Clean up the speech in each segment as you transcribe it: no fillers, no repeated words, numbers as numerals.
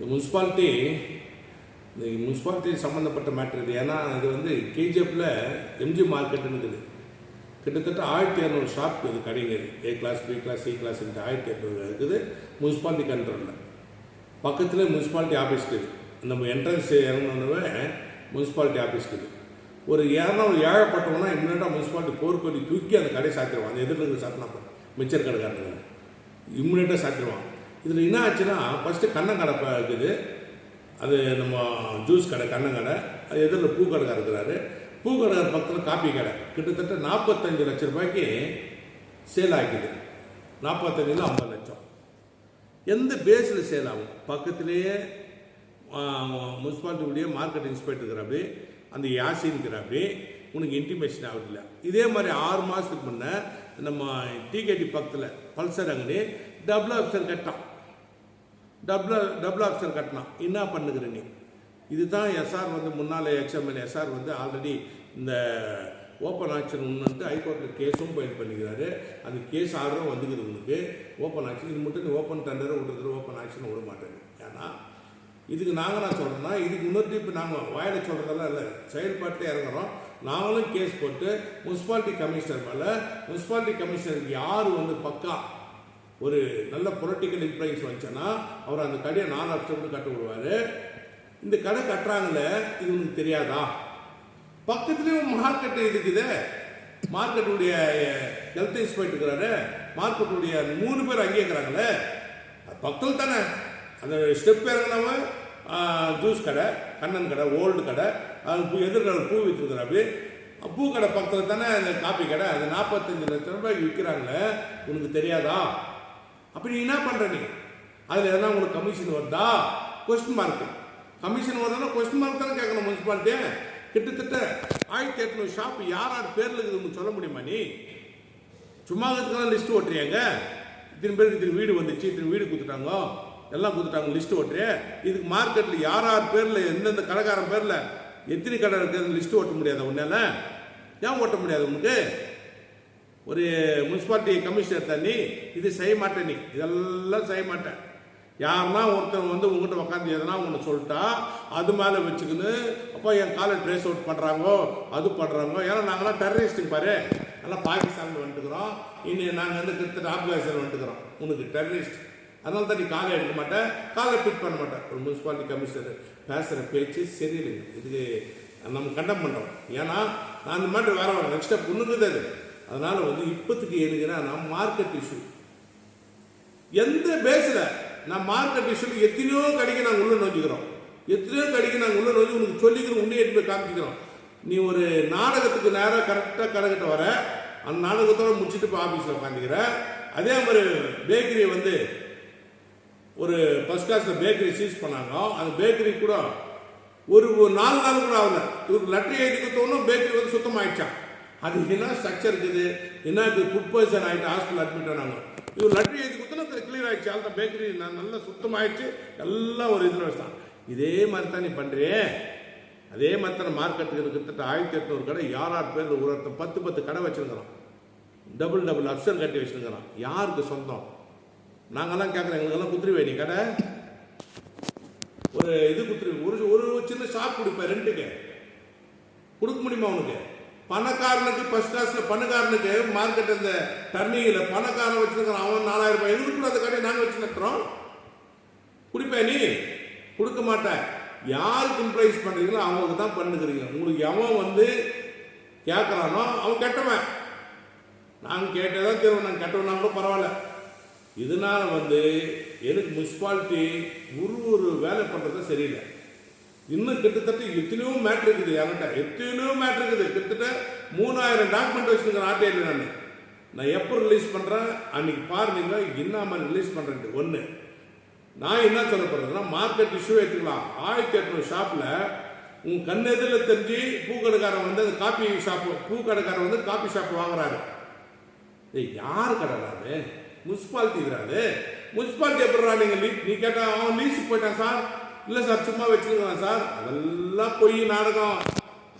Municipality சம்மந்தப்பட்ட matter இது. ஏன்னா இது வந்து கேஜிஎஃப்ல எம்ஜி மார்க்கெட்டுன்னு இருக்குது. கிட்டத்தட்ட 1200 ஷாப் இது கடைங்க. இது A class, B class, C class 1200 இருக்குது முனிசிபாலிட்டி கண்ட்ரோலில். பக்கத்தில் முனிசிபாலிட்டி ஆஃபீஸ் இருக்குது. நம்ம என்ட்ரன்ஸ் இறங்கினோடனே முனிசிபாலிட்டி ஆஃபீஸ் இருக்குது. ஒரு ஏழப்பட்டவனா இம்மிடியட்டாக முனிசிபாலிட்டி போர்க்கொடி தூக்கி அந்த கடை சாத்திடுவான். அந்த எதிர்த்து இருக்கிற சாத்தினா மிச்சர் கடைக்காரங்க இம்மிடியட்டாக சாத்திடுவான். இதில் என்ன ஆச்சுன்னா, ஃபஸ்ட்டு கண்ணங்கடை இருக்குது. அது நம்ம ஜூஸ் கடை கண்ணங்கடை. அது எதிரில் பூக்கடைக்கார இருக்கிறாரு. பூக்கடைக்கார பக்கத்தில் காப்பி கடை. கிட்டத்தட்ட 45 லட்சம் ரூபாய்க்கு சேல் ஆகிக்குது. 45 50 லட்சம். எந்த பேஸில் சேல் ஆகும்? பக்கத்திலேயே முனிசிபாலிட்டியுடைய மார்க்கெட் இன்ஸ்பெக்டர் இருக்கிறாப்படி, அந்த யாசின்கிறாப்படி, உனக்கு இன்டிமேஷன் ஆகுதில்ல. இதே மாதிரி 6 மாதத்துக்கு முன்னே நம்ம டிகேடி பக்கத்தில் பல்சர் அங்கடி டபுள் ஆஃபீஸர் கட்டினான். என்ன பண்ணுகிற நீ? இதுதான் எஸ்ஆர் வந்து முன்னாள் எக்ஸ்எம்எல்ஏ எஸ்ஆர் வந்து ஆல்ரெடி இந்த ஓப்பன் ஆக்ஷன் ஒன்று ஹைகோர்ட்டில் கேஸும் ஃபைல் பண்ணிக்கிறாரு. அந்த கேஸ் ஆர்டரும் வந்துக்குது உனக்கு. ஓப்பன் ஆக்ஷன் இது மட்டும் நீ ஓப்பன் டெண்டரை விடுறது, ஓப்பன் ஆக்ஷன் விட மாட்டேங்க. ஏன்னா இதுக்கு நாங்கள் நான் சொல்கிறோன்னா, இதுக்கு இன்னொரு இப்போ நாங்கள் வாயில சொல்கிறதெல்லாம் இல்லை, செயல்பாட்டில் இறங்குறோம். நாங்களும் கேஸ் போட்டு முனிசிபாலிட்டி கமிஷனர் மேலே, முனிசிபாலிட்டி கமிஷனருக்கு யார் வந்து பக்கா ஒரு நல்ல பொலிட்டிக்கல் இன்ஃப்ளூயன்ஸ் வந்துச்சுன்னா அவர் அந்த கடையை 4 லட்சம் கட்ட விடுவார். இந்த கடை கட்டுறாங்களே, இது உங்களுக்கு தெரியாதா? பக்கத்துலேயும் மார்க்கெட்டு இருக்குது. மார்க்கெட்டுடைய ஹெல்த் இன்ஸ்பெக்டர் இருக்கிறாரு. மார்க்கெட்டுடைய 3 பேர் அங்கேயே இருக்கிறாங்களே, பக்கத்தில் தானே. அந்த ஸ்டெப் இறங்கினவன் ஜூஸ் கடை, கண்ணன் கடை, ஓல்டு கடை, அது எதிர்க்க பூ விற்றுக்கிறாப்பி. பூ கடை பக்கத்தில் தானே அந்த காப்பி கடை. அது 45 லட்சம் ரூபாய்க்கு விற்கிறாங்களே, உனக்கு தெரியாதா? அப்படி நீ என்ன பண்ணுற? நீ அதில் எதனா உங்களுக்கு கமிஷன் வருதா? Question mark. கமிஷன் வருதுன்னா கொஸ்டின் மார்க் தானே கேட்கணும் முனிசிபாலிட்டி. கிட்டத்தட்ட 1800 ஷாப் யார் பேரில் இருக்குதுன்னு சொல்ல முடியுமா? நீ சும்மா இருக்கிறதுக்கெல்லாம் லிஸ்ட்டு ஓட்டுறியாங்க. இத்தனை பேருக்கு இத்தனை வீடு வந்துச்சு, இத்தனை வீடு கொடுத்துட்டாங்க, எல்லாம் கொடுத்துட்டாங்க, லிஸ்ட்டு ஓட்டுறிய. இதுக்கு மார்க்கெட்டில் யார் பேரில், எந்தெந்த கடைக்காரன் பேரில் எத்தனை கடை இருக்கிறது லிஸ்ட்டு ஓட்ட முடியாத உன்னால? ஏன் ஓட்ட முடியாது உனக்கு? ஒரு முனிசிபாலிட்டி கமிஷனர் தண்ணி இது செய்ய மாட்டேன். நீ இதெல்லாம் செய்ய மாட்டேன். யாருன்னா ஒருத்தன் வந்து உங்ககிட்ட உட்காந்து எதனா ஒன்று சொல்லிட்டா அது மேலே வச்சுக்கின்னு அப்போ என் காலை ட்ரேஸ் அவுட் பண்ணுறாங்கோ, அது பண்ணுறாங்க. ஏன்னா நாங்களாம் டெரரிஸ்ட்டுங்க பாரு, நல்லா பாகிஸ்தானில் வந்துட்டுக்கிறோம். இன்னும் நாங்கள் வந்து கிட்டத்தட்ட ஆப்கானிஸ்தான் வந்துட்டுக்கிறோம். உனக்கு டெரரிஸ்ட். அதனால தான் நீ காலை எடுக்க மாட்டேன், காலை பிட் பண்ண மாட்டேன். ஒரு முனிசிபாலிட்டி கமிஷனர் பேசுகிற பேச்சு சரியில்லைங்க. இதுக்கு நம்ம கண்டம் பண்ணுறோம். ஏன்னா நான் இந்த மாதிரி வேற நெக்ஸ்ட் ஸ்டெப் ஒன்றுக்குது அது. அதனால் வந்து இப்போத்துக்கு எழுதுனா நான் மார்க்கெட் இஷ்யூ எந்த பேஸில் நான் மார்க்கெட் இஷ்யூ எத்தனையோ கடைக்கு நாங்கள் உள்ள நோஞ்சிக்கிறோம். எத்தனையோ கடைக்கு நாங்கள் உள்ள நோஞ்சி உனக்கு சொல்லிக்கிறோம், உன்னே எடுத்து போய் காமிச்சிக்கிறோம். நீ ஒரு நாடகத்துக்கு நேராக கரெக்டாக கடைக்கிட்ட வர, அந்த நாடகத்தோடு முடிச்சுட்டு போய் ஆஃபீஸில் உட்காந்துக்கிற. அதே மாதிரி பேக்கரியை வந்து ஒரு ஃபர்ஸ்ட் கிளாஸில் பேக்கரி சீஸ் பண்ணாங்க. அந்த பேக்கரி கூட ஒரு 4 நாள் கூட ஆகல. இவருக்கு லெட்டர் எழுதி கொடுத்தோன்னும் பேக்கரி வந்து சுத்தமாகிடுச்சான். அது என்ன ஸ்ட்ரக்சர் இருக்குது, என்ன ஃபுட் பாய்சன் ஆகிட்டு ஹாஸ்பிட்டல் அட்மிட் ஆனாங்க. இவர் லெட்டர் எழுதி கொடுத்தோன்னா கிளியர் ஆகிடுச்சு. அந்த பேக்கரி நல்லா சுத்தமாகிடுச்சு, எல்லாம் ஒரு இதில் வச்சுட்டான். இதே மாதிரி தான் நீ பண்ணுறியே. அதே மாதிரி தான் மார்க்கெட்டுக்கு கிட்டத்தட்ட 1800 கடை யார் பேர் ஒருத்தர் 10 கடை வச்சுருக்கிறோம். டபுள் அப்சர் கட்டி வச்சுருக்கிறோம். யாருக்கு சொந்தம்? நாங்கள்லாம் கேட்குறோம், எங்களுக்கெல்லாம் குத்துருவே நீ கடை. ஒரு இது குத்துருவே, ஒரு சின்ன ஷாப் கொடுப்பேன் ரெண்டுக்கு கொடுக்க முடியுமா உனக்கு? பணக்காரனுக்கு ஃபர்ஸ்ட் கிளாஸில் பணக்காரனுக்கு மார்க்கெட் இந்த டர்னிங்கில் பணக்காரன் வச்சுருக்கிறான். அவன் 4000 ரூபாய் எங்களுக்கு கூட அந்த கடையை நாங்கள் வச்சு நிறுத்துறோம். குடிப்பேன் நீ? கொடுக்க மாட்டேன். யாருக்கு இம்ப்ரைஸ் பண்ணுறீங்களோ அவங்களுக்கு தான் பண்ணுக்கிறீங்க. உங்களுக்கு எவன் வந்து கேட்குறானோ அவன் கெட்டவன். நாங்கள் கேட்டதான் தெரியும். நாங்கள் கெட்டவனா கூட பரவாயில்ல. இதனால வந்து எனக்கு முனிசிபாலிட்டி ஒரு வேலை பண்ணுறது சரியில்லை. இன்னும் கிட்டத்தட்ட எத்தனையோ மேட்ரு இருக்குது என்கிட்ட, எத்தனையோ மேட்ரு இருக்குது. கிட்டத்தட்ட 3000 டாக்குமெண்ட் வச்சுருக்கேன் ஆர்டிஐயில். நான் எப்போ ரிலீஸ் பண்ணுறேன் அன்றைக்கி பாருங்க என்ன மாதிரி ரிலீஸ் பண்ணுறேன்ட்டு. ஒன்று நான் என்ன சொல்ல போகிறேன்னா, மார்க்கெட் இஷ்யூ எடுத்துக்கலாம். 1800 ஷாப்பில் உங்கள் கண் எதிரில் தெரிஞ்சு பூக்கடைக்காரன் வந்து அந்த காப்பி ஷாப்பு, பூக்கடைக்காரன் வந்து காப்பி ஷாப் வாங்குறாரு. யார் கடைறாரு? முனிசிபாலிட்டி இருக்கிறாரு. முனிசிபாலிட்டி எப்படிறா நீங்கள் நீ கேட்டால் அவன் லீஸுக்கு போயிட்டான் சார். இல்லை சார் சும்மா வச்சுருக்கான் சார். அதெல்லாம் பொய் நாடகம்.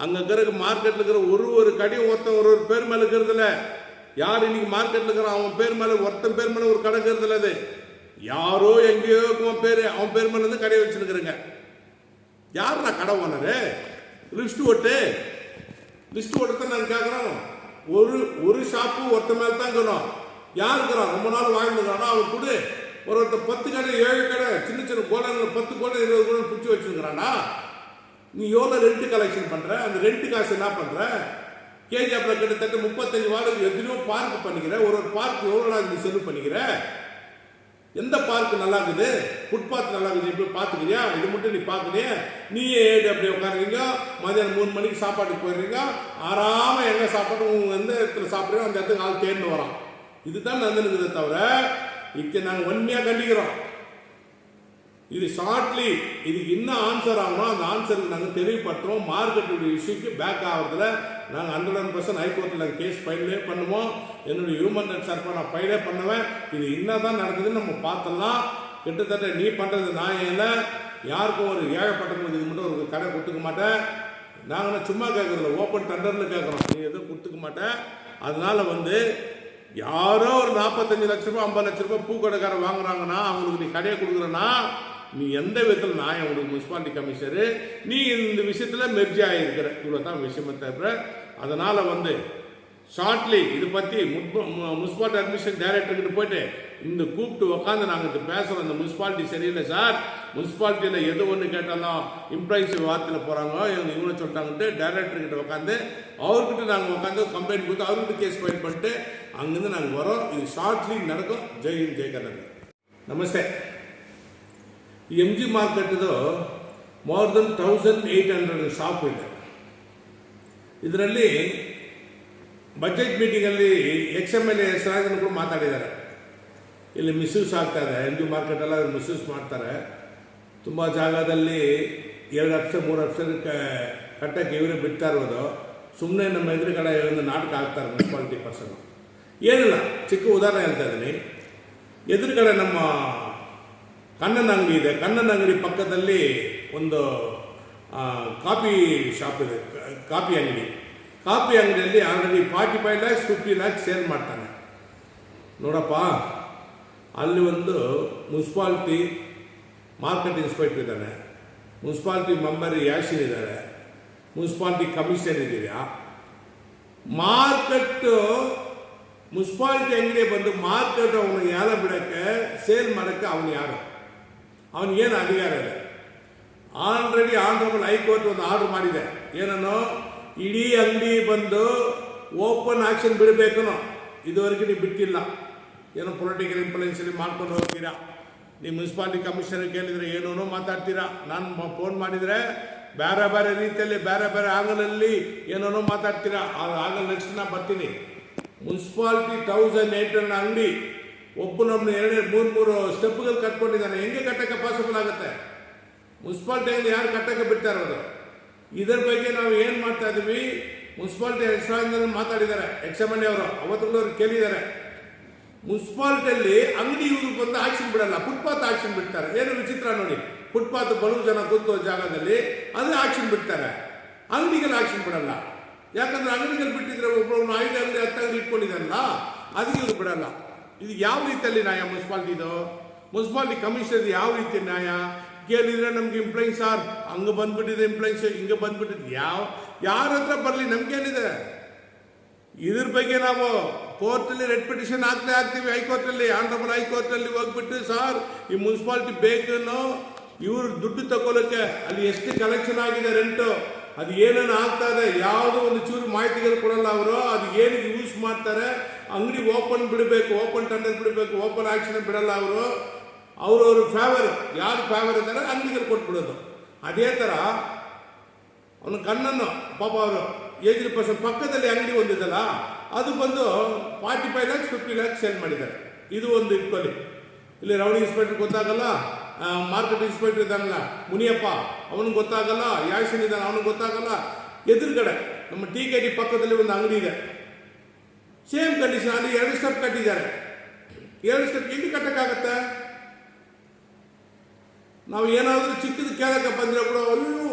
அங்கே இருக்கிற மார்க்கெட்டில் இருக்கிற ஒரு கடையும் ஒருத்தன் ஒரு பேர் மேலே இருக்கிறது இல்லை. யார் இன்னைக்கு மார்க்கெட்டில் இருக்கிற அவன் பேர் மேலே ஒருத்தன் பேர் மேலே ஒரு கடை இருக்கிறது இல்லை. அது யாரோ எங்கேயோ அவன் பேர் மேல இருந்து கடையை வச்சிருக்கிறேங்க. யார் நான் கடை ஓனரு? லிஸ்ட் ஓட்டு நாங்கள் கேட்குறோம். ஒரு ஷாப்பு ஒருத்த மேல தான் இருக்கிறோம். யார் இருக்கிறோம்? ரொம்ப நாள் வாழ்ந்துக்கிறானோ அவன் கொடு. ஒருத்தர் 10 கடை 7 கடை சின்ன சின்ன கோலங்கள் 10 கோலம் 20 கோலம் பிடிச்சி வச்சுருக்கிறானா? நீ எவ்வளோ ரெண்ட் கலெக்ஷன் பண்ணுற? அந்த ரெண்ட் காசு என்ன பண்ணுற? கேஜிஎஃப்ல கிட்டத்தட்ட 35 வார்டுக்கு எத்தனையோ பார்க் பண்ணிக்கிற. ஒரு பார்க் எவ்வளோ நீ செலவு பண்ணிக்கிற? எந்த பார்க் நல்லா இருக்குது? ஃபுட்பாத் நல்லா இருக்குது. இப்படி பார்த்துக்கிறியா? இது மட்டும் நீ பார்க்குறியா? நீயே அப்படி உட்காருறீங்க. மதியானம் 3 மணிக்கு சாப்பாட்டுக்கு போயிடுறீங்க. ஆறாமல் எங்கே சாப்பாடு எந்த இடத்துல சாப்பிட்றீங்க அந்த இடத்துக்கு ஆள் தேர்ந்து வரோம். இதுதான் நடந்துருக்குதே தவிர இதை நாங்கள் உண்மையாக கண்டிக்கிறோம். இது ஷார்ட்லி இதுக்கு என்ன ஆன்சர் ஆகணும் அந்த ஆன்சருக்கு நாங்கள் தெளிவுபடுத்துறோம். மார்க்கெட்டுடைய இஷ்யூக்கு பேக் ஆகிறதுல நாங்கள் 100% ஹைகோர்ட்டில் நாங்கள் கேஸ் ஃபைலே பண்ணுவோம். என்னுடைய ஹியூமன் ரைட்ஸ் சார்பாக நான் ஃபைலே பண்ணுவேன். இது என்னதான் நடக்குதுன்னு நம்ம பார்த்தலாம். கிட்டத்தட்ட நீ பண்ணுறது நான் இல்லை, யாருக்கும் ஒரு ஏழைப்பட்டவங்களுக்கு இது மட்டும் ஒரு கடை கொடுத்துக்க மாட்டேன். நாங்கள் சும்மா கேட்குறதில்ல, ஓப்பன் டெண்டரில் கேட்குறோம். நீ எதுவும் கொடுத்துக்க மாட்டேன். அதனால யாரோ ஒரு 45 லட்ச ரூபா 50 லட்ச ரூபாய் பூக்கடைக்காரர் வாங்குறாங்கன்னா அவங்களுக்கு நீ கடையை கொடுக்குறனா நீ எந்த விதத்தில் நான் உங்களுக்கு முனிசிபாலிட்டி கமிஷனரு நீ இந்த விஷயத்தில் மெர்ஜி ஆகியிருக்கிற. இவ்வளோ தான் விஷயமே தவிர அதனால் ஷார்ட்லி இது பற்றி முனிசிபாலிட்டி அட்மினிஸ்ட்ரேஷன் டைரக்டர்கிட்ட போயிட்டு இந்த கூப்பிட்டு உட்காந்து நாங்கள் இது பேசுகிறோம். இந்த முனிசிபாலிட்டி சரியில்லை சார், முனிசிபாலிட்டியில் எது ஒன்று கேட்டாலும் இம்ப்ளாயிஸ் வார்த்தையில் போகிறாங்க இவங்க சொல்லிட்டாங்கன்ட்டு டைரக்டர்கிட்ட உட்காந்து அவர்கிட்ட நாங்கள் உட்காந்து கம்ப்ளைண்ட் கொடுத்து அவர்கிட்ட கேஸ் ஃபைல் பண்ணிட்டு அங்கேருந்து நாங்கள் வரோம். இது ஷார்ட்லி நடக்கும். ಜೈ ಹಿಂದ್ ಜೈ ಕರ್ನಾಟಕ. ನಮಸ್ತೆ. MG ಮಾರ್ಕೆಟ್ದು ಮೋರ್ ದನ್ 1800 ಶಾಪ್ ಇದೆ. ಇದರಲ್ಲಿ ಬಜೆಟ್ ಮೀಟಿಂಗಲ್ಲಿ XMLA ಹೆಸರಾಗಿ ಮಾತಾಡಿದ್ದಾರೆ. ಇಲ್ಲಿ ಮಿಸ್ಯೂಸ್ ಆಗ್ತಾ ಇದೆ. MG ಮಾರ್ಕೆಟ್ ಎಲ್ಲ ಮಿಸ್ಯೂಸ್ ಮಾಡ್ತಾರೆ. ತುಂಬ ಜಾಗದಲ್ಲಿ 2 ಅಕ್ಷರ 3 ಅಕ್ಷರ ಕಟ್ಟಕ್ಕೆ ಇವರೇ ಬಿಡ್ತಾ ಇರೋದು. ಸುಮ್ಮನೆ ನಮ್ಮ ಎದುರುಗಡೆ ಒಂದು ನಾಟಕ ಆಗ್ತಾರೆ ಮುನ್ಸಿಪಾಲಿಟಿ ಪರ್ಸನ್. ಏನಿಲ್ಲ, ಚಿಕ್ಕ ಉದಾಹರಣೆ ಹೇಳ್ತಾ ಇದ್ದೀನಿ. ಎದುರುಗಡೆ ನಮ್ಮ ಕಣ್ಣನ ಅಂಗಡಿ ಇದೆ. ಕಣ್ಣನ ಅಂಗಡಿ ಪಕ್ಕದಲ್ಲಿ ಒಂದು ಕಾಫಿ ಶಾಪ್ ಇದೆ, ಕಾಫಿ ಅಂಗಡಿ. ಕಾಫಿ ಅಂಗಡಿಯಲ್ಲಿ ಆಲ್ರೆಡಿ 45 lakhs 50 lakhs ಸೇಲ್ ಮಾಡ್ತಾನೆ. ನೋಡಪ್ಪ, ಅಲ್ಲಿ ಮುನ್ಸಿಪಾಲಿಟಿ ಮಾರ್ಕೆಟ್ ಇನ್ಸ್ಪೆಕ್ಟರ್ ಇದ್ದಾನೆ, ಮುನ್ಸಿಪಾಲಿಟಿ ಮೆಂಬರ್ ಯಾಶಿನ್ ಇದ್ದಾರೆ, ಮುನ್ಸಿಪಾಲಿಟಿ ಕಮಿಷನರ್ ಇದೆಯಾ. ಮಾರ್ಕೆಟ್ ಮುನ್ಸಿಪಾಲಿಟಿ ಅಂಗಡಿ ಮಾರ್ಕೆಟ್ ಅವನು ಯಾರ ಬಿಡಕ್ಕೆ ಸೇಲ್ ಮಾಡೋಕ್ಕೆ ಅವನು ಯಾರು? ಅವನಿಗೇನು ಅಧಿಕಾರ ಇದೆ? ಆಲ್ರೆಡಿ ಆನರಬಲ್ ಹೈಕೋರ್ಟ್ ಒಂದು ಆರ್ಡರ್ ಮಾಡಿದೆ. ಏನೋ ಇಡೀ ಅಂಗಡಿ ಓಪನ್ ಆಕ್ಷನ್ ಬಿಡಬೇಕು. ಇದುವರೆಗೆ ನೀವು ಬಿಟ್ಟಿಲ್ಲ. ಏನೋ ಪೊಲಿಟಿಕಲ್ ಇನ್ಫ್ಲೂಯೆನ್ಸಲ್ಲಿ ಮಾಡ್ಕೊಂಡು ಹೋಗ್ತೀರಾ. ನೀವು ಮುನ್ಸಿಪಾಲಿಟಿ ಕಮಿಷನರ್ ಕೇಳಿದರೆ ಏನೋ ಮಾತಾಡ್ತೀರಾ. ನಾನು ಫೋನ್ ಮಾಡಿದರೆ ಬೇರೆ ಬೇರೆ ರೀತಿಯಲ್ಲಿ ಬೇರೆ ಬೇರೆ ಆಂಗಲಲ್ಲಿ ಏನೋ ಮಾತಾಡ್ತೀರಾ. ಆಗಲ್ ನೆಕ್ಸ್ಟ್ ನಾ ಬರ್ತೀನಿ. ಮುನ್ಸಿಪಾಲಿಟಿ 1800 ಅಂಗಡಿ ಒಬ್ಬನೊಬ್ಬನ 2-3 ಸ್ಟೆಪ್ಗಳು ಕಟ್ಕೊಂಡಿದ್ದಾನೆ. ಹೆಂಗೆ ಕಟ್ಟಕ್ಕೆ ಪಾಸಿಬಲ್ ಆಗುತ್ತೆ? ಮುನ್ಸಿಪಾಲಿಟಿಯಲ್ಲಿ ಯಾರು ಕಟ್ಟಕ್ಕೆ ಬಿಡ್ತಾ ಇರೋದು? ಇದರ ಬಗ್ಗೆ ನಾವು ಏನು ಮಾಡ್ತಾ ಇದ್ದೀವಿ? ಮುನ್ಸಿಪಾಲಿಟಿ ಹೆಸರಾಂಗದಲ್ಲಿ ಮಾತಾಡಿದ್ದಾರೆ XMLA ಅವರು. ಅವತ್ತುಗಳು ಕೇಳಿದ್ದಾರೆ. ಮುನ್ಸಿಪಾಲಿಟಿಯಲ್ಲಿ ಅಂಗಡಿ ಇವರು ಆಕ್ಷನ್ ಬಿಡಲ್ಲ, ಫುಟ್ಪಾತ್ ಆಕ್ಷನ್ ಬಿಡ್ತಾರೆ. ಏನು ವಿಚಿತ್ರ ನೋಡಿ. ಫುಟ್ಪಾತ್ ಬಲು ಜನ ಕೂತೋ ಜಾಗದಲ್ಲಿ ಅದೇ ಆಕ್ಷನ್ ಬಿಡ್ತಾರೆ, ಅಂಗಡಿಗೆಲ್ಲ ಆಕ್ಷನ್ ಬಿಡಲ್ಲ. ಯಾಕಂದ್ರೆ ಅಂಗಡಿಗಳು ಬಿಟ್ಟಿದ್ರೆ ಒಬ್ಬರನ್ನು 5 ಅಂಗಡಿ 10 ಅಂಗಡಿ ಇಟ್ಕೊಂಡಿದ್ದಾರಲ್ಲ, ಅದಕ್ಕೆ ಇವರು ಬಿಡಲ್ಲ. ಇದು ಯಾವ ರೀತಿಯಲ್ಲಿ ನ್ಯಾಯ? ಮುನ್ಸಿಪಾಲಿಟಿ ಕಮಿಷನರ್ ಯಾವ ರೀತಿ ನ್ಯಾಯ? ಕೇಳಿದ್ರೆ ನಮ್ಗೆ ಇಂಪ್ಲಾಯಿಸ್ ಸಾರ್ ಹಂಗೆ ಬಂದ್ಬಿಟ್ಟಿದೆ, ಇಂಪ್ಲಾಯಿಸ್ ಹಿಂಗೆ ಬಂದ್ಬಿಟ್ಟಿದೆ. ಯಾರ ಹತ್ರ ಬರಲಿ, ನಮ್ಗೇನಿದೆ? ಇದ್ರ ಬಗ್ಗೆ ನಾವು ಕೋರ್ಟಲ್ಲಿ ರೆಡ್ ಪಿಟಿಷನ್ ಹಾಕ್ತೀವಿ. ಹೈಕೋರ್ಟಲ್ಲಿ ಆನರಬಲ್ ಹೈಕೋರ್ಟಲ್ಲಿ ಹೋಗ್ಬಿಟ್ಟು ಸಾರ್ ಈ ಮುನ್ಸಿಪಾಲಿಟಿ ಬೇಕನ್ನು ಇವರು ದುಡ್ಡು ತಗೊಳ್ಳೋಕ್ಕೆ ಅಲ್ಲಿ ಎಷ್ಟು ಕಲೆಕ್ಷನ್ ಆಗಿದೆ ರೆಂಟು, ಅದು ಏನೇನು ಆಗ್ತಾ ಇದೆ, ಯಾವುದೋ ಒಂದು ಚೂರು ಮಾಹಿತಿಗಳು ಕೊಡಲ್ಲ ಅವರು. ಅದು ಏನಿಗೆ ಯೂಸ್ ಮಾಡ್ತಾರೆ? ಅಂಗಡಿ ಓಪನ್ ಬಿಡಬೇಕು, ಓಪನ್ ಟೆಂಡರ್ ಬಿಡಬೇಕು, ಓಪನ್ ಆಕ್ಷನ್ ಬಿಡಲ್ಲ ಅವರು. ಅವ್ರವ್ರ ಫೇವರ್, ಯಾರು ಫೇವರ್ ಇದ್ದಾರೆ ಅಂಗಡಿಗಳು ಕೊಟ್ಬಿಡೋದು. ಅದೇ ಥರ ಅವನ ಕಣ್ಣನ್ನು ಪಾಪ ಅವರು ಏಜ್ಡ್ ಪರ್ಸನ್ ಪಕ್ಕದಲ್ಲಿ ಅಂಗಡಿ ಒಂದಿದಲ್ಲ, ಅದು 45 lakhs 50 lakhs ಸೇಲ್ ಮಾಡಿದ್ದಾರೆ. ಇದು ಒಂದು ಇಟ್ಕೊಳ್ಳಿ. ಇಲ್ಲಿ ರೌಡಿ ಇನ್ಸ್ಪೆಕ್ಟರ್ ಗೊತ್ತಾಗಲ್ಲ, ಮಾರ್ಕೆಟ್ ಇನ್ಸ್ಪೆಕ್ಟರ್ ಇದ್ದಾನಲ್ಲ ಮುನಿಯಪ್ಪ ಅವನಿಗೆ ಗೊತ್ತಾಗಲ್ಲ, ಯಾಶನ್ ಇದ್ದಾನೆ ಅವನಿಗೆ ಗೊತ್ತಾಗಲ್ಲ. ಎದುರುಗಡೆ ನಮ್ಮ TKD ಪಕ್ಕದಲ್ಲಿ ಒಂದು ಅಂಗಡಿ ಇದೆ, ಸೇಮ್ ಕಂಡೀಷನ್. ಅಲ್ಲಿ 2 ಸ್ಟೆಪ್ ಕಟ್ಟಿದ್ದಾರೆ. 2 ಸ್ಟೆಪ್ ಹೆಂಗೆ ಕಟ್ಟಕ್ಕಾಗತ್ತೆ? ನಾವು ಏನಾದರೂ ಚಿಕ್ಕದು ಕೇಳಕ್ಕೆ ಬಂದರೆ ಕೂಡ ಅಯ್ಯೋ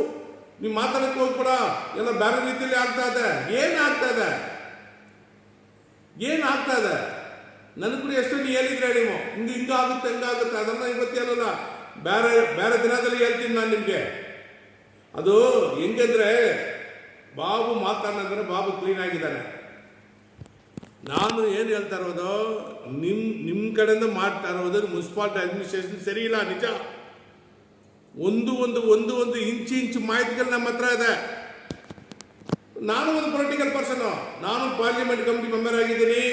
ನೀವು ಮಾತಾಡಕ್ಕೆ ಹೋಗ್ಬೇಡ, ಎಲ್ಲ ಬೇರೆ ರೀತಿಯಲ್ಲಿ ಆಗ್ತಾ ಇದೆ. ಏನಾಗ್ತಾ ಇದೆ? ನನಗೆ ಕೂಡ ಎಷ್ಟೋ ನೀವು ಹೇಳಿದ್ರೆ ನೀವು ಹಿಂಗಾಗುತ್ತೆ ಹಂಗಾಗುತ್ತೆ, ಅದನ್ನ ಇವತ್ತು ಹೇಳಲ್ಲ, ಬೇರೆ ಬೇರೆ ದಿನದಲ್ಲಿ ಹೇಳ್ತೀನಿ ನಾನು ನಿಮಗೆ. ಅದು ಹೆಂಗಂದ್ರೆ ಬಾಬು ಮಾತಾಡಿದ್ರೆ ಬಾಬು ಕ್ಲೀನ್ ಆಗಿದ್ದಾನೆ. ನಾನು ಏನು ಹೇಳ್ತಾ ಇರೋದು, ನಿಮ್ಮ ಕಡೆಯಿಂದ ಮಾಡ್ತಾ ಇರೋದು ಮುನ್ಸಿಪಾಲಿಟಿ ಅಡ್ಮಿನಿಸ್ಟ್ರೇಷನ್ ಸರಿ ಇಲ್ಲ, ನಿಜ. ಒಂದು ಇಂಚು ಮಾಹಿತಿಗಳು ನಮ್ಮ ಹತ್ರ ಇದೆ. ನಾನು ಒಂದು ಪೊಲಿಟಿಕಲ್ ಪರ್ಸನ್, ನಾನು ಪಾರ್ಲಿಮೆಂಟ್ ಕಮಿಟಿ ಮೆಂಬರ್ ಆಗಿದ್ದೀನಿ.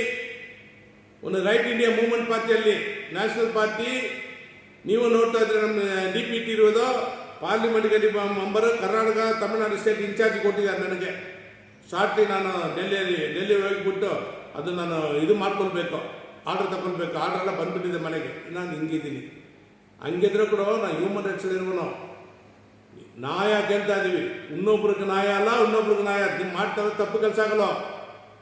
ಒಂದು ರೈಟ್ ಇಂಡಿಯಾ ಮೂವ್ಮೆಂಟ್ ಪಾರ್ಟಿಯಲ್ಲಿ, ನ್ಯಾಷನಲ್ ಪಾರ್ಟಿ. ನೀವು ನೋಡ್ತಾ ಇದ್ರೆ ನಮ್ಮ DPT ಇರೋದು parliament committee member, Karnataka Tamil Nadu state incharge ಕೊಟ್ಟಿದ್ದಾರೆ ನನಗೆ. ಶಾರ್ಟ್ಲಿ ನಾನು ಡೆಲ್ಲಿ ಹೋಗಿಬಿಟ್ಟು ಅದು ನಾನು ಇದು ಮಾಡ್ಕೊಳ್ಬೇಕು, ಆರ್ಡರ್ ತಗೊಳ್ಬೇಕು. ಆರ್ಡರ್ ಎಲ್ಲ ಬಂದ್ಬಿಟ್ಟಿದೆ ಮನೆಗೆ. ನಾನು ಹಿಂಗಿದ್ದೀನಿ. ಹಂಗಿದ್ರೆ ಕೂಡ ನಾನು ಹ್ಯೂಮನ್ ರೈಟ್ಸ್ ಇರುವನು. ನ್ಯಾಯ ಕೇಳ್ತಾ ಇದ್ದೀವಿ, ಇನ್ನೊಬ್ರಿಗೆ ನ್ಯಾಯ ಅಲ್ಲ, ಇನ್ನೊಬ್ರಿಗೆ ನ್ಯಾಯ. ನೀವು ಮಾಡ್ತಾರೆ ತಪ್ಪು ಕೆಲಸ ಆಗಲ್ಲ.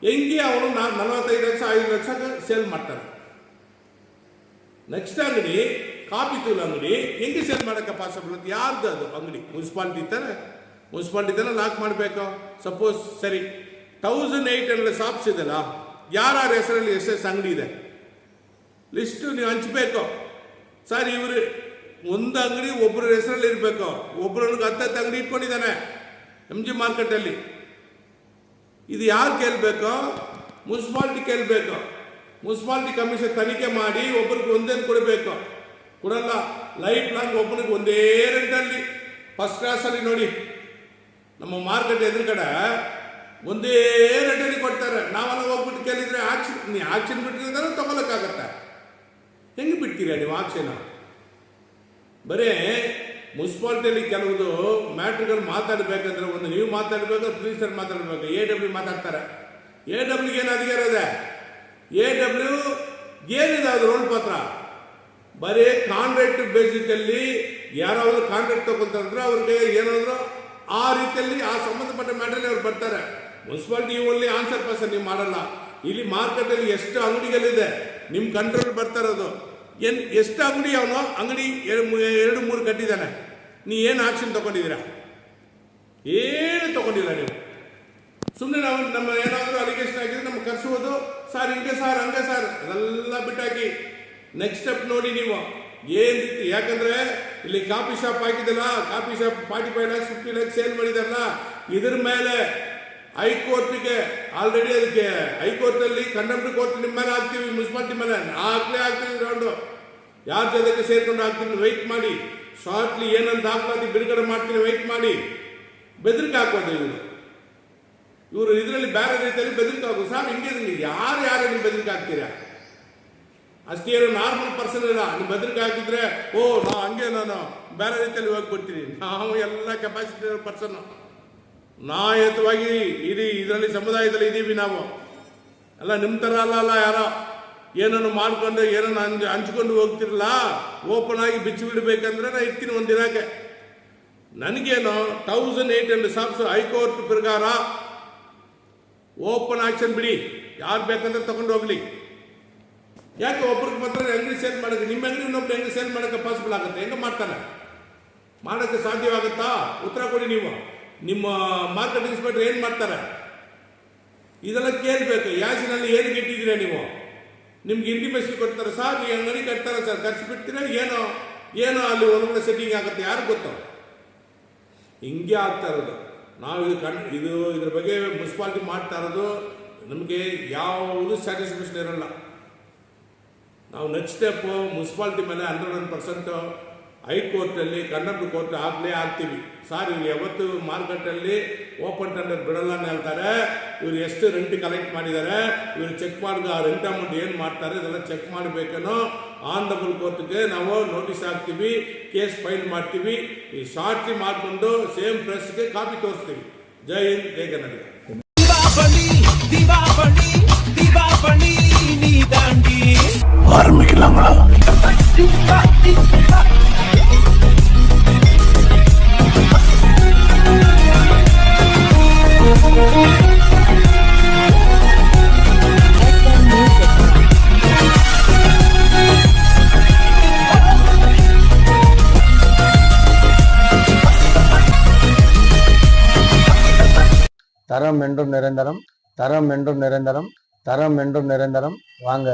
ಹೆಂಗೆ ಅವನು 45 ಲಕ್ಷ 5 ಲಕ್ಷ ಸೇಲ್ ಮಾಡ್ತಾರೆ. ನೆಕ್ಸ್ಟ್ ಅಂಗಡಿ ಕಾಫಿ ತೂಲ್ ಅಂಗಡಿ ಹೆಂಗೆ ಸೇಲ್ ಮಾಡೋಕ್ಕೆ ಪಾಸಿಬಲ್? ಯಾರ್ದು ಅದು ಅಂಗಡಿ? ಮುನ್ಸಿಪಾಲಿಟಿ ತಾನೆ ಲಾಕ್ ಮಾಡಬೇಕು. ಸಪೋಸ್ ಸರಿ 1800 ಶಾಪ್ಸ್ ಇದೆಲ್ಲ, ಯಾರ ಹೆಸರಲ್ಲಿ ಎಷ್ಟೆಷ್ಟು ಅಂಗಡಿ ಇದೆ ಲಿಸ್ಟು ನೀವು ಹಂಚಬೇಕು. ಸರ್ ಇವರು ಒಂದು ಅಂಗಡಿ ಒಬ್ಬರ ಹೆಸರಲ್ಲಿ ಇರಬೇಕು. ಒಬ್ಬರೊಳಗೆ 10 ಅಂಗಡಿ ಇಟ್ಕೊಂಡಿದ್ದಾನೆ MG ಮಾರ್ಕೆಟಲ್ಲಿ. ಇದು ಯಾರು ಕೇಳಬೇಕು? ಮುನ್ಸಿಪಾಲಿಟಿ ಕೇಳಬೇಕು. ಮುನ್ಸಿಪಾಲಿಟಿ ಕಮಿಷನ್ ತನಿಖೆ ಮಾಡಿ ಒಬ್ಬರಿಗೆ ಒಂದೇನು ಕೊಡಬೇಕು. ಕೊಡಲ್ಲ. ಲೈಫ್ ಲಾಂಗ್ ಒಬ್ಬರಿಗೆ ಒಂದೇ ರೆಂಟಲ್ಲಿ ಫಸ್ಟ್ ಕ್ಲಾಸಲ್ಲಿ ನೋಡಿ, ನಮ್ಮ ಮಾರ್ಕೆಟ್ ಎದುರುಗಡೆ ಒಂದೇ ರೆಂಟಲ್ಲಿ ಕೊಡ್ತಾರೆ. ನಾವೆಲ್ಲ ಹೋಗ್ಬಿಟ್ಟು ಕೇಳಿದ್ರೆ ಆಕ್ಷನ್ ಬಿಟ್ಟಿದ್ರೆ ತಗೊಳಕ್ಕಾಗತ್ತೆ. ಹೆಂಗೆ ಬಿಡ್ತೀರಾ ನೀವು ಆಕ್ಷನ್? ಬರೀ ಮುನ್ಸಿಪಾಲಿಟಿಯಲ್ಲಿ ಕೆಲವುದು ಮ್ಯಾಟ್ರಿಗಳು ಮಾತಾಡಬೇಕಂದ್ರೆ ಒಂದು ನೀವು ಮಾತಾಡಬೇಕು, ಪೊಲೀಸರು ಮಾತಾಡಬೇಕು. AW ಮಾತಾಡ್ತಾರೆ. AWಗೆ ಏನು ಅಧಿಕಾರ ಇದೆ? AW ಏನಿದೆ ಅದು ರೋಲ್ ಪಾತ್ರ? ಬರೀ ಕಾಂಟ್ರಾಕ್ಟ್ ಬೇಸಿಕಲ್ಲಿ ಯಾರಾದರೂ ಕಾಂಟ್ರಾಕ್ಟ್ ತಗೊಳ್ತಾರೆ ಅವ್ರಿಗೆ ಏನಾದರೂ ಆ ರೀತಿಯಲ್ಲಿ ಆ ಸಂಬಂಧಪಟ್ಟ ಮ್ಯಾಟ್ರಲ್ಲಿ ಅವ್ರು ಬರ್ತಾರೆ. ಮುನ್ಸಿಪಾಲಿಟಿ ಓನ್ಲಿ ಆನ್ಸರ್ ಪರ್ಸನ್ ನೀವು ಮಾಡಲ್ಲ. ಇಲ್ಲಿ ಮಾರ್ಕೆಟಲ್ಲಿ ಎಷ್ಟು ಅಂಗಡಿಗಳಿದೆ ನಿಮ್ಮ ಕಂಟ್ರೋಲ್ ಬರ್ತಾ ಇರೋದು. ಎಷ್ಟು ಅಂಗಡಿ ಅವನು ಅಂಗಡಿ 2-3 ಕಟ್ಟಿದ್ದಾನೆ. ಏನು ಆಕ್ಷನ್ ತಗೊಂಡಿದ್ದೀರಾ? ಏನು ತಗೊಂಡಿಲ್ಲ ನೀವು. ಸುಮ್ಮನೆ ನಾವು ನಮ್ಮ ಏನಾದರೂ ಅಲಿಗೇಷನ್ ಆಗಿದ್ರೆ ನಮ್ಗೆ ಕರ್ಸೋದು, ಸರ್ ಹಿಂಗೆ ಸರ್ ಹಂಗೆ ಸರ್ ಅದೆಲ್ಲ ಬಿಟ್ಟಾಕಿ ನೆಕ್ಸ್ಟ್ ಸ್ಟೆಪ್ ನೋಡಿ ನೀವು ಏನು ರೀತಿ. ಯಾಕಂದ್ರೆ ಇಲ್ಲಿ ಕಾಫಿ ಶಾಪ್ ಹಾಕಿದಲ್ಲ, coffee shop 45 lakhs 50 lakhs sale ಮಾಡಿದಾರಲ್ಲ, ಇದ್ರ ಮೇಲೆ ಹೈಕೋರ್ಟ್ಗೆ ಆಲ್ರೆಡಿ ಅದಕ್ಕೆ ಹೈಕೋರ್ಟಲ್ಲಿ ಕಂಡಂಪ್ಟ್ ಕೋರ್ಟ್ ನಿಮ್ಮ ಮೇಲೆ ಹಾಕ್ತೀವಿ, ಮುನ್ಸಿಪಾಲಿಟಿ ಮೇಲೆ ಹಾಕ್ತೀವಿ ರೌಂಡು. ಯಾರ ಜೊತೆಗೆ ಸೇರ್ಕೊಂಡು ಹಾಕ್ತೀನಿ ವೆಯ್ಟ್ ಮಾಡಿ. ಶಾರ್ಟ್ಲಿ ಏನಂತ ದಾಖಲಾತಿ ಬಿಡುಗಡೆ ಮಾಡ್ತೀನಿ ವೆಯ್ಟ್ ಮಾಡಿ. ಬೆದರಿಕೆ ಹಾಕೋದು ಇವರು ಇದರಲ್ಲಿ ಬೇರೆ ರೀತಿಯಲ್ಲಿ ಬೆದರಿಕೆ ಹಾಕೋದು. ಸರ್ ಹಿಂಗೆ ಯಾರು ನೀವು ಬೆದರಿಕೆ ಹಾಕ್ತೀರಾ? ಅಷ್ಟೇ ನಾರ್ಮಲ್ ಪರ್ಸನ್ ಇಲ್ಲ. ನೀವು ಬೆದರಿಕೆ ಹಾಕಿದ್ರೆ ನಾನು ಬೇರೆ ರೀತಿಯಲ್ಲಿ ಹೋಗ್ಬಿಡ್ತೀನಿ. ನಾವು ಎಲ್ಲ ಕೆಪಾಸಿಟಿ ಪರ್ಸನ್ ನ್ಯಾಯಯುತವಾಗಿ ಇದರಲ್ಲಿ ಸಮುದಾಯದಲ್ಲಿ ಇದ್ದೀವಿ. ನಾವು ಎಲ್ಲ ನಿಮ್ಮ ಥರ ಅಲ್ಲ ಯಾರೋ ಏನನ್ನು ಮಾಡ್ಕೊಂಡು ಏನನ್ನು ಹಂಚ್ಕೊಂಡು ಹೋಗ್ತಿರಲ್ಲ. ಓಪನ್ ಆಗಿ ಬಿಚ್ಚಿ ಬಿಡಬೇಕಂದ್ರೆ ನಾನು ಇರ್ತೀನಿ ಒಂದು ದಿನಕ್ಕೆ. ನನಗೇನು 1800 ಶಾಪ್ಸ್ ಹೈಕೋರ್ಟ್ ಪ್ರಕಾರ ಓಪನ್ ಆಕ್ಷನ್ ಬಿಡಿ, ಯಾರು ಬೇಕಂದ್ರೆ ತಗೊಂಡು ಹೋಗ್ಲಿ. ಯಾಕೆ ಒಬ್ರಿಗೆ ಮಾತ್ರ ಅಂಗಡಿ ಸೇಲ್ ಮಾಡೋಕ್ಕೆ, ನಿಮ್ಮ ಅಂಗಡಿ ಇನ್ನೊಬ್ರು ಹೆಂಗೆ ಸೇಲ್ ಮಾಡೋಕ್ಕೆ ಪಾಸಿಬಲ್ ಆಗುತ್ತೆ? ಹೆಂಗೆ ಮಾಡ್ತಾನೆ? ಮಾಡೋಕ್ಕೆ ಸಾಧ್ಯವಾಗುತ್ತಾ? ಉತ್ತರ ಕೊಡಿ ನೀವು. ನಿಮ್ಮ ಮಾರ್ಕೆಟ್ ಇನ್ಸ್ಪೆಕ್ಟರ್ ಏನು ಮಾಡ್ತಾರೆ? ಇದೆಲ್ಲ ಕೇಳಬೇಕು. ಯಾಸಿನಲ್ಲಿ ಏನು ಇಟ್ಟಿದ್ದೀರಾ ನೀವು? ನಿಮ್ಗೆ ಇಂಟಿಮೇಷನ್ ಕೊಡ್ತಾರೆ, ಸರ್ ಈ ಅಂಗಡಿ ಕಟ್ತಾರೆ ಸರ್, ಖರ್ಚು ಬಿಡ್ತೀರಾ ಏನೋ ಅಲ್ಲಿ ಒಳಗಡೆ ಸೆಟ್ಟಿಂಗ್ ಆಗುತ್ತೆ, ಯಾರು ಗೊತ್ತು? ಹಿಂಗೆ ಆಗ್ತಾ ಇರೋದು. ನಾವು ಇದ್ರ ಬಗ್ಗೆ ಮುನ್ಸಿಪಾಲಿಟಿ ಮಾಡ್ತಾ ಇರೋದು ನಮಗೆ ಯಾವುದು ಸ್ಯಾಟಿಸ್ಫ್ಯಾಕ್ಷನ್ ಇರಲ್ಲ. ನಾವು ನೆಕ್ಸ್ಟ್ ಸ್ಟೆಪ್ ಮುನ್ಸಿಪಾಲಿಟಿ ಮೇಲೆ 100% ಹೈಕೋರ್ಟಲ್ಲಿ ಕಂಡಂಪ್ಟ್ ಕೋರ್ಟ್ ಆಗ್ತೀವಿ. ಸರ್ ಇವ್ರು ಯಾವತ್ತು ಮಾರ್ಕೆಟಲ್ಲಿ ಓಪನ್ ಟೆಂಡರ್ ಬಿಡಲ್ಲ ಅಂತ ಹೇಳ್ತಾರೆ. ಇವ್ರು ಎಷ್ಟು ರೆಂಟ್ ಕಲೆಕ್ಟ್ ಮಾಡಿದ್ದಾರೆ, ಇವ್ರು ಚೆಕ್ ಮಾಡಿದ ಆ ರೆಂಟ್ ಅಮೌಂಟ್ ಏನು ಮಾಡ್ತಾರೆ ಇದೆಲ್ಲ ಚೆಕ್ ಮಾಡಬೇಕೇನೋ. ಆನರಬಲ್ ಕೋರ್ಟ್ಗೆ ನಾವು ನೋಟಿಸ್ ಹಾಕ್ತೀವಿ, ಕೇಸ್ ಫೈಲ್ ಮಾಡ್ತೀವಿ. ಈ ಶಾರ್ಟ್ಲಿ ಮಾಡಿಕೊಂಡು ಸೇಮ್ ಪ್ರೆಸ್ಗೆ ಕಾಪಿ ತೋರಿಸ್ತೀವಿ. ಜೈ ಹಿಂದ್, ಜೈ ಕರ್ನಾಟಕ. ஆரம்பிக்கலாங்களா? தரம் என்றும் நிரந்தரம், தரம் என்றும் நிரந்தரம், தரம் என்றும் நிரந்தரம். வாங்க.